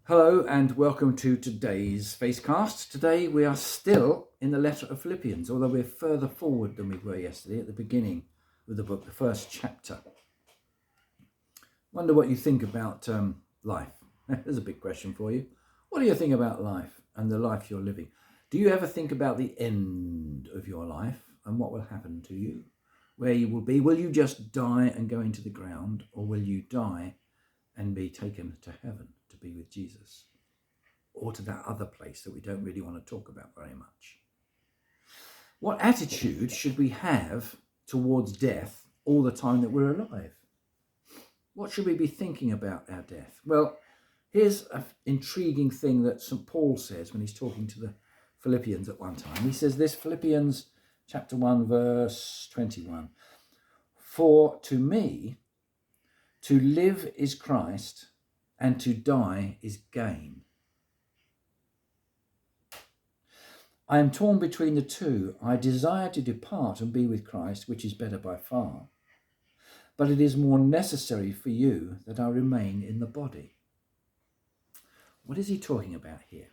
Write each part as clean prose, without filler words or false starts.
Hello and welcome to today's Facecast. Today we are still in the letter of Philippians, although we're further forward than we were yesterday at the beginning of the book, the first chapter. Wonder what you think about life. There's a big question for you. What do you think about life and the life you're living? Do you ever think about the end of your life and what will happen to you? Where you will be? Will you just die and go into the ground, or will you die and be taken to heaven to be with Jesus, or to that other place that we don't really want to talk about very much? What attitude should we have towards death all the time that we're alive? What should we be thinking about our death? Well, here's an intriguing thing that St. Paul says when he's talking to the Philippians at one time. He says this, Philippians chapter 1, verse 21. For to me, to live is Christ, and to die is gain. I am torn between the two. I desire to depart and be with Christ, which is better by far. But it is more necessary for you that I remain in the body. What is he talking about here?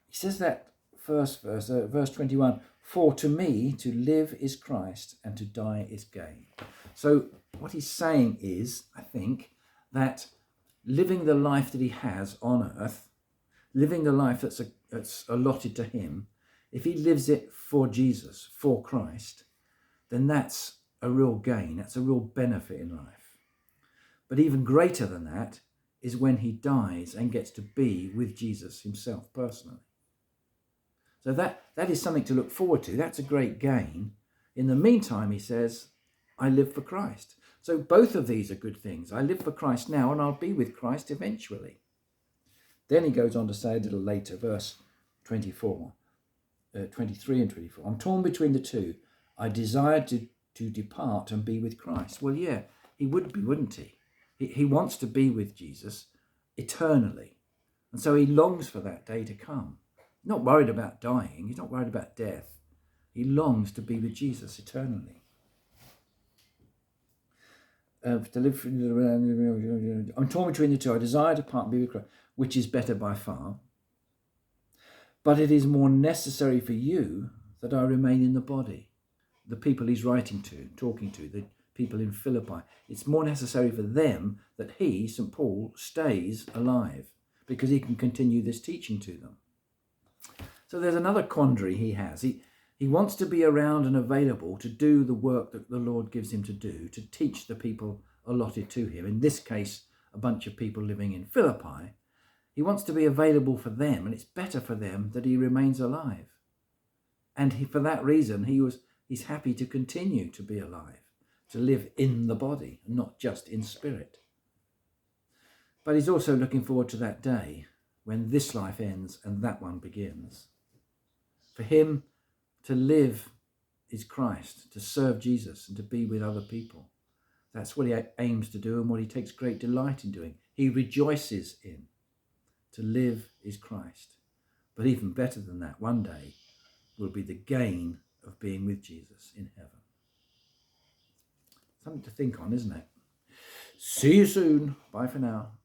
He says that first verse 21, for to me to live is Christ and to die is gain. So what he's saying is, I think, that living the life that he has on earth, living the life that's allotted to him, if he lives it for Jesus, for Christ, then that's a real gain. That's a real benefit in life. But even greater than that is when he dies and gets to be with Jesus himself personally. So that is something to look forward to. That's a great gain. In the meantime, he says, I live for Christ. So both of these are good things. I live for Christ now, and I'll be with Christ eventually. Then he goes on to say a little later, verse 23 and 24. I'm torn between the two. I desire to depart and be with Christ. Well, yeah, he would be, wouldn't he? He wants to be with Jesus eternally. And so he longs for that day to come. He's not worried about dying. He's not worried about death. He longs to be with Jesus eternally. I'm torn between the two. I desire to depart and be with Christ, which is better by far. But it is more necessary for you that I remain in the body. The people he's writing to, talking to, the people in Philippi. It's more necessary for them that he, St. Paul, stays alive, because he can continue this teaching to them. So there's another quandary he has. He wants to be around and available to do the work that the Lord gives him to do, to teach the people allotted to him. In this case, a bunch of people living in Philippi. He wants to be available for them, and it's better for them that he remains alive. And for that reason, he's happy to continue to be alive, to live in the body, and not just in spirit. But he's also looking forward to that day when this life ends and that one begins. For him, to live is Christ, to serve Jesus and to be with other people. That's what he aims to do and what he takes great delight in doing. He rejoices in. To live is Christ. But even better than that, one day will be the gain of being with Jesus in heaven. Something to think on, isn't it? See you soon. Bye for now.